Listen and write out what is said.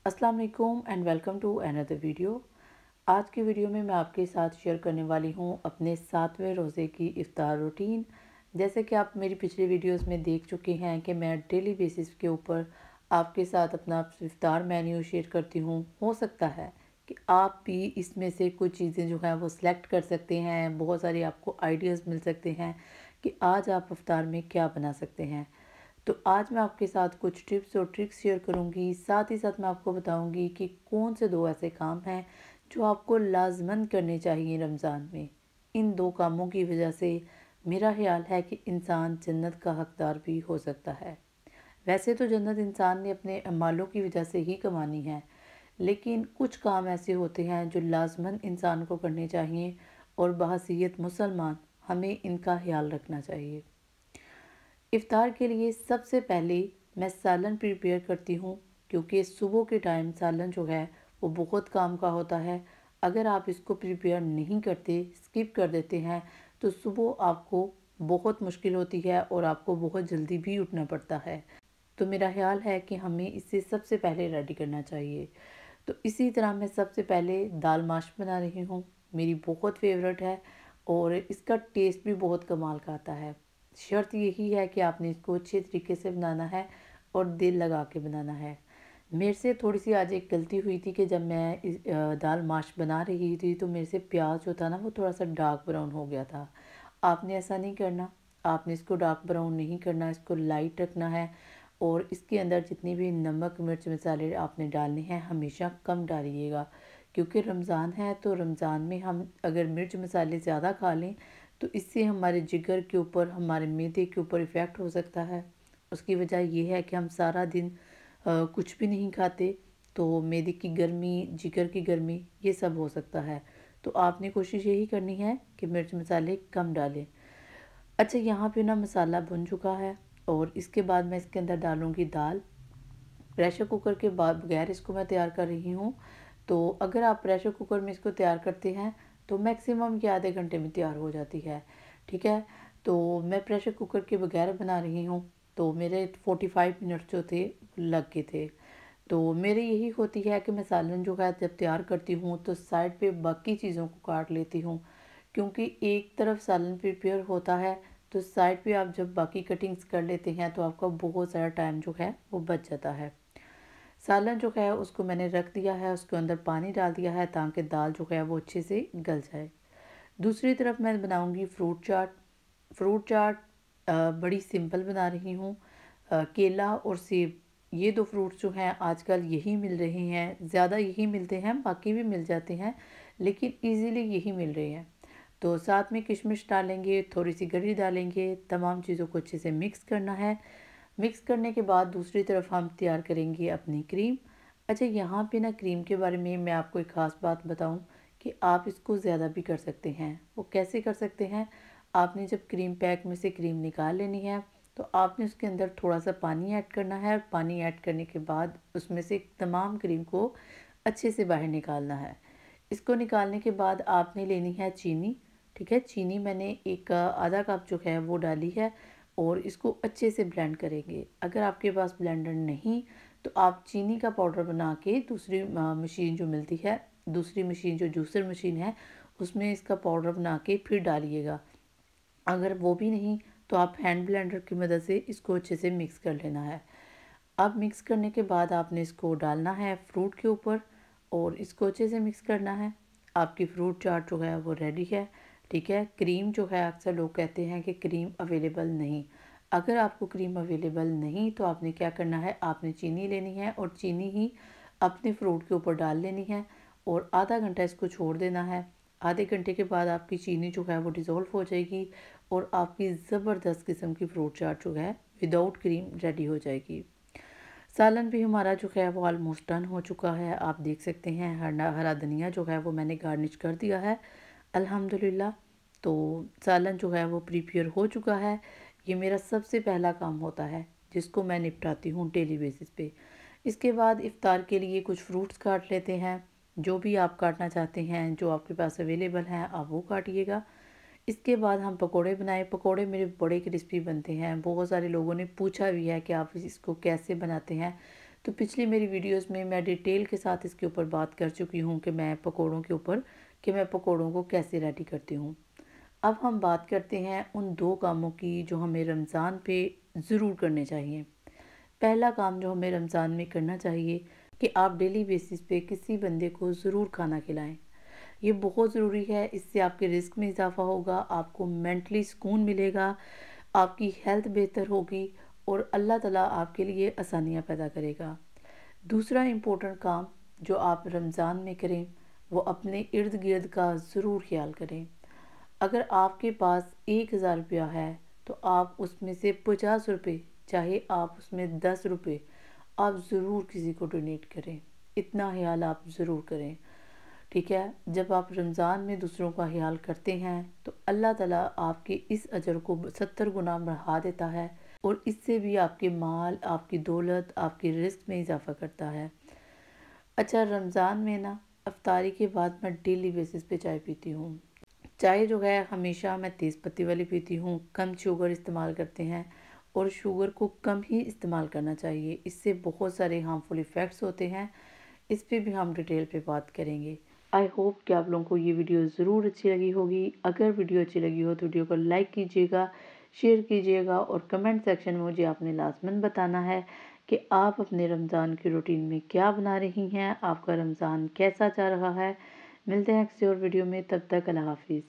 अस्सलाम वालेकुम and welcome to another video. आज की वीडियो में मैं आपके साथ शेयर करने वाली हूँ अपने 7वें रोज़े की इफ्तार रूटीन। जैसे कि आप मेरी पिछली वीडियोस में देख चुके हैं कि मैं डेली बेसिस के ऊपर आपके साथ अपना इफ्तार मेन्यू शेयर करती हूँ। हो सकता है कि आप भी इसमें से कुछ चीज़ें जो हैं वो सिलेक्ट कर सकते हैं। बहुत सारे आपको आइडियाज़ मिल सकते हैं कि आज आप इफ्तार में क्या बना सकते हैं। तो आज मैं आपके साथ कुछ टिप्स और ट्रिक्स शेयर करूंगी। साथ ही साथ मैं आपको बताऊंगी कि कौन से दो ऐसे काम हैं जो आपको लाजमन करने चाहिए रमज़ान में। इन दो कामों की वजह से मेरा ख्याल है कि इंसान जन्नत का हकदार भी हो सकता है। वैसे तो जन्नत इंसान ने अपने अमालों की वजह से ही कमानी है, लेकिन कुछ काम ऐसे होते हैं जो लाजमन इंसान को करने चाहिए और बहसीयत मुसलमान हमें इनका ख्याल रखना चाहिए। इफ़्तार के लिए सबसे पहले मैं सालन प्रिपेयर करती हूँ, क्योंकि सुबह के टाइम सालन जो है वो बहुत काम का होता है। अगर आप इसको प्रिपेयर नहीं करते, स्किप कर देते हैं, तो सुबह आपको बहुत मुश्किल होती है और आपको बहुत जल्दी भी उठना पड़ता है। तो मेरा ख्याल है कि हमें इसे सबसे पहले रेडी करना चाहिए। तो इसी तरह मैं सबसे पहले दाल माश बना रही हूँ। मेरी बहुत फेवरेट है और इसका टेस्ट भी बहुत कमाल का आता है। शर्त यही है कि आपने इसको अच्छे तरीके से बनाना है और दिल लगा के बनाना है। मेरे से थोड़ी सी आज एक गलती हुई थी कि जब मैं दाल माश बना रही थी तो मेरे से प्याज जो था ना वो थोड़ा सा डार्क ब्राउन हो गया था। आपने ऐसा नहीं करना, आपने इसको डार्क ब्राउन नहीं करना, इसको लाइट रखना है। और इसके अंदर जितनी भी नमक मिर्च मसाले आपने डालने हैं हमेशा कम डालिएगा, क्योंकि रमज़ान है। तो रमज़ान में हम अगर मिर्च मसाले ज़्यादा खा लें तो इससे हमारे जिगर के ऊपर, हमारे मैदे के ऊपर इफ़ेक्ट हो सकता है। उसकी वजह यह है कि हम सारा दिन कुछ भी नहीं खाते, तो मैदे की गर्मी, जिगर की गर्मी, ये सब हो सकता है। तो आपने कोशिश यही करनी है कि मिर्च मसाले कम डालें। अच्छा, यहाँ पे ना मसाला भुन चुका है और इसके बाद मैं इसके अंदर डालूँगी दाल। प्रेशर कुकर के बाद बगैर इसको मैं तैयार कर रही हूँ। तो अगर आप प्रेशर कुकर में इसको तैयार करते हैं तो मैक्सिमम ये आधे घंटे में तैयार हो जाती है। ठीक है, तो मैं प्रेशर कुकर के बगैर बना रही हूँ, तो मेरे 45 मिनट जो थे लग गए थे। तो मेरी यही होती है कि मैं सालन जो है जब तैयार करती हूँ तो साइड पे बाकी चीज़ों को काट लेती हूँ, क्योंकि एक तरफ सालन प्रिपेयर होता है तो साइड पे आप जब बाकी कटिंग्स कर लेते हैं तो आपका बहुत सारा टाइम जो है वो बच जाता है। सालन जो है उसको मैंने रख दिया है, उसके अंदर पानी डाल दिया है ताकि दाल जो है वो अच्छे से गल जाए। दूसरी तरफ मैं बनाऊंगी फ्रूट चाट। फ्रूट चाट बड़ी सिंपल बना रही हूँ। केला और सेब, ये दो फ्रूट्स जो हैं आजकल यही मिल रहे हैं, ज़्यादा यही मिलते हैं, बाकी भी मिल जाते हैं लेकिन इजीली यही मिल रहे हैं। तो साथ में किशमिश डालेंगे, थोड़ी सी गरी डालेंगे, तमाम चीज़ों को अच्छे से मिक्स करना है। मिक्स करने के बाद दूसरी तरफ हम तैयार करेंगे अपनी क्रीम। अच्छा, यहाँ पे ना क्रीम के बारे में मैं आपको एक ख़ास बात बताऊँ कि आप इसको ज़्यादा भी कर सकते हैं। वो कैसे कर सकते हैं? आपने जब क्रीम पैक में से क्रीम निकाल लेनी है तो आपने उसके अंदर थोड़ा सा पानी ऐड करना है। पानी ऐड करने के बाद उसमें से तमाम क्रीम को अच्छे से बाहर निकालना है। इसको निकालने के बाद आपने लेनी है चीनी। ठीक है, चीनी मैंने एक आधा कप जो है वो डाली है और इसको अच्छे से ब्लेंड करेंगे। अगर आपके पास ब्लेंडर नहीं तो आप चीनी का पाउडर बना के दूसरी मशीन जो मिलती है, दूसरी मशीन जो जूसर मशीन है, उसमें इसका पाउडर बना के फिर डालिएगा। अगर वो भी नहीं तो आप हैंड ब्लेंडर की मदद से इसको अच्छे से मिक्स कर लेना है। अब मिक्स करने के बाद आपने इसको डालना है फ्रूट के ऊपर और इसको अच्छे से मिक्स करना है। आपकी फ्रूट चाट जो है वो रेडी है। ठीक है, क्रीम जो है अक्सर लोग कहते हैं कि क्रीम अवेलेबल नहीं। अगर आपको क्रीम अवेलेबल नहीं तो आपने क्या करना है, आपने चीनी लेनी है और चीनी ही अपने फ्रूट के ऊपर डाल लेनी है और आधा घंटा इसको छोड़ देना है। आधे घंटे के बाद आपकी चीनी जो है वो डिज़ोल्व हो जाएगी और आपकी ज़बरदस्त किस्म की फ्रूट चाट जो है विदाउट क्रीम रेडी हो जाएगी। सालन भी हमारा जो है वो ऑलमोस्ट डन हो चुका है। आप देख सकते हैं हरा हरा धनिया जो है वो मैंने गार्निश कर दिया है अल्हम्दुलिल्लाह। तो सालन जो है वो प्रिपेयर हो चुका है। ये मेरा सबसे पहला काम होता है जिसको मैं निपटाती हूँ डेली बेसिस पे। इसके बाद इफ़्तार के लिए कुछ फ्रूट्स काट लेते हैं। जो भी आप काटना चाहते हैं, जो आपके पास अवेलेबल हैं, आप वो काटिएगा। इसके बाद हम पकोड़े बनाए। पकोड़े मेरे बड़े क्रिस्पी बनते हैं। बहुत सारे लोगों ने पूछा भी है कि आप इसको कैसे बनाते हैं, तो पिछली मेरी वीडियोस में मैं डिटेल के साथ इसके ऊपर बात कर चुकी हूँ कि मैं पकौड़ों के ऊपर कि मैं पकौड़ों को कैसे रेडी करती हूँ। अब हम बात करते हैं उन 2 कामों की जो हमें रमज़ान पे ज़रूर करने चाहिए। पहला काम जो हमें रमज़ान में करना चाहिए कि आप डेली बेसिस पे किसी बंदे को ज़रूर खाना खिलाएं। ये बहुत ज़रूरी है, इससे आपके रिस्क में इजाफ़ा होगा, आपको मेंटली सुकून मिलेगा, आपकी हेल्थ बेहतर होगी और अल्लाह ताला आपके लिए आसानियाँ पैदा करेगा। दूसरा इम्पोर्टेंट काम जो आप रमज़ान में करें वो अपने इर्द गिर्द का ज़रूर ख्याल करें। अगर आपके पास 1000 रुपया है तो आप उसमें से 50 रुपये, चाहे आप उसमें 10 रुपये, आप ज़रूर किसी को डोनेट करें। इतना ख्याल आप ज़रूर करें, ठीक है। जब आप रमज़ान में दूसरों का ख्याल करते हैं तो अल्लाह ताला आपके इस अजर को 70 गुना बढ़ा देता है और इससे भी आपके माल, आपकी दौलत, आपके रिस्क में इजाफ़ा करता है। अच्छा, रमज़ान में ना अफ्तारी के बाद मैं डेली बेसिस पे चाय पीती हूँ। चाय जो है हमेशा मैं तेज़ पत्ती वाली पीती हूँ, कम शुगर इस्तेमाल करते हैं और शुगर को कम ही इस्तेमाल करना चाहिए। इससे बहुत सारे हार्मफुल इफ़ेक्ट्स होते हैं, इस पे भी हम डिटेल पे बात करेंगे। आई होप कि आप लोगों को ये वीडियो ज़रूर अच्छी लगी होगी। अगर वीडियो अच्छी लगी हो तो वीडियो को लाइक कीजिएगा, शेयर कीजिएगा और कमेंट सेक्शन में मुझे आपने लाज़मन बताना है कि आप अपने रमज़ान की रूटीन में क्या बना रही हैं, आपका रमज़ान कैसा जा रहा है। मिलते हैं किसी और वीडियो में, तब तक अल्लाह हाफिज़।